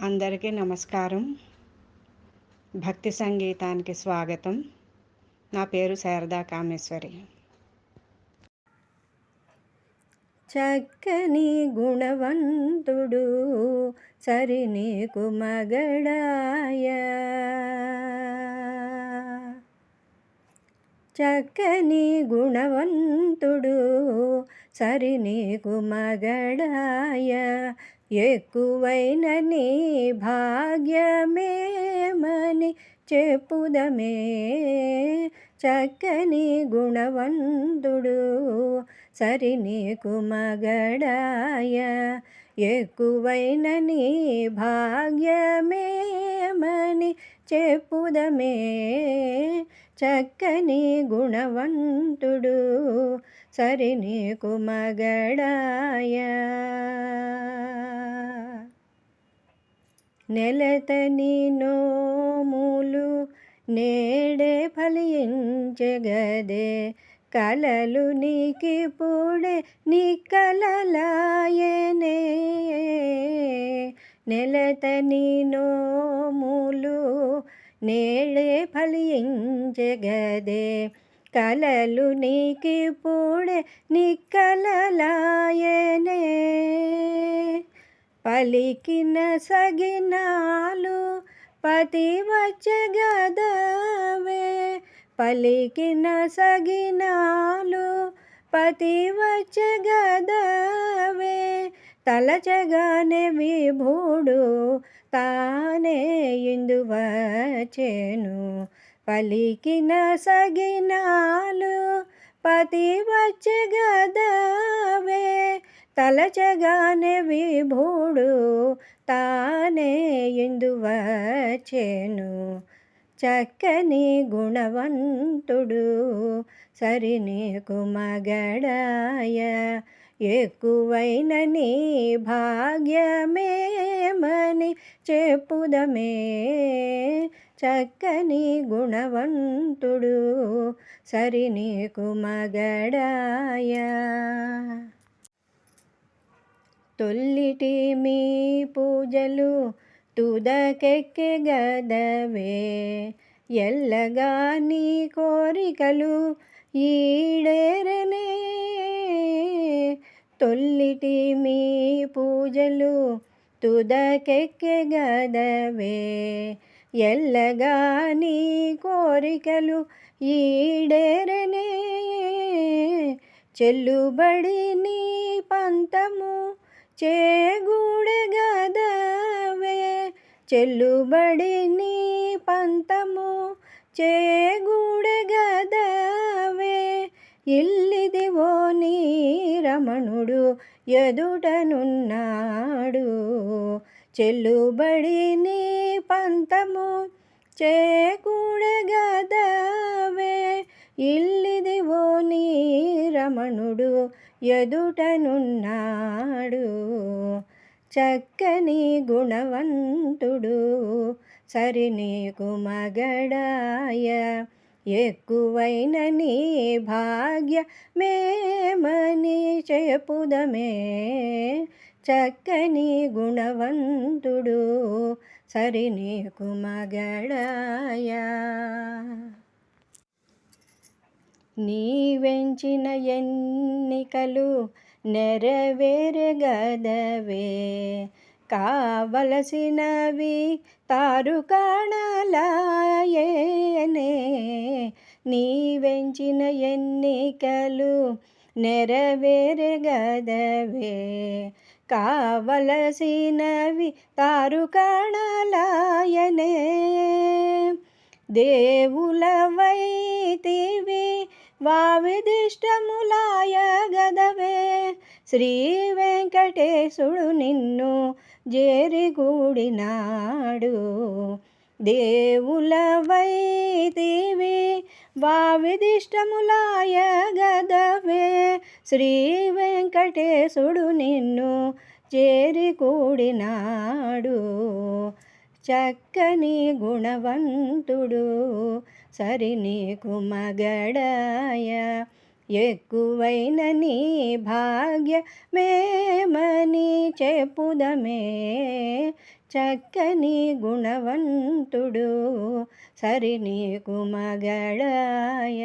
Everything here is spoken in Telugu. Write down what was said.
అందరికీ నమస్కారం. భక్తి సంగీతానికి స్వాగతం. నా పేరు శారదా కామేశ్వరి. చక్కని గుణవంతుడు సరి నీకు మగడాయ, చక్కని గుణవంతుడు సరి నీకు మగడాయ, ఎక్కువైన నీ భాగ్యమేమని చెప్పుదమే. చక్కని గుణవంతుడు సరి నీకు మగడాయ, ఎక్కువైన నీ భాగ్యమేమని చెప్పుదమే. చక్కని గుణవంతుడు సరి నీకు మగడాయ, నెలతని నోములు నేడే ఫలించగదే, కలలు నీకిప్పుడే నిక్కలలాయనే. నెలతని నోములు నేడే ఫలించగదే, కలలు నీకిప్పుడే నిక్కలలాయనే. పలికిన సగినాలు పతి వచ్చగదవే, పలికిన సగినాలు పతి వచ్చగదవే. తలచగానే విభుడు తానే ఇందు వచ్చెను, పలికిన సగినాలు పతి వచ్చగదవే. తలచగానే విభుడు తానే ఇందు వచ్చెను, చక్కని గుణవంతుడు సరి నీకు మగడాయ, ఎక్కువైన నీ భాగ్యమేమని చెప్పుదమే. చక్కని గుణవంతుడు సరి నీకు మగడాయ. తొల్లిటి మీ పూజలు తుదకెక్కెగదవే, ఎల్లగా నీ కోరికలు ఈడేరనే. తొల్లిటి మీ పూజలు తుదకెక్కెగదవే, ఎల్లగా నీ కోరికలు ఈడేరనే. చెల్లుబడి నీ పంతము చేగూడెగదవే, చెల్లుబడి నీ పంతము చేగూడెగదవే. ఇల్లిదివో నీ రమణుడు ఎదుటనున్నాడు, చెల్లుబడి నీ పంతము చేకూడెగదవే. ఇల్లిదివో నీ రమణుడు ఎదుటనున్నాడు, చక్కని గుణవంతుడు సరి నీకు మగడాయ, ఎక్కువైన నీ భాగ్యమేమని చెప్పుదమే. చక్కని గుణవంతుడు సరి నీకు మగడాయ. నీ వెంచిన ఎన్నికలు నెరవేరగదవే, కావలసినవి తారుకాణలాయనే. నీ వెంచిన ఎన్నికలు నెరవేరగదవే, కావలసినవి తారుకాణలాయనే. దేవులవైతివి వావిదిష్టములాయగదవే, శ్రీ వెంకటేశుడు నిన్ను జేరిగూడినాడు. దేవులవైతివి వావిదిష్టములాయగదవే, శ్రీ వెంకటేశుడు నిన్ను చేరికూడినాడు, చక్కని గుణవంతుడు సరి నీకు మగడాయ, ఎక్కువైన నీ భాగ్యమేమని చెప్పుదమే. చక్కని గుణవంతుడు సరి నీకు మగళాయ.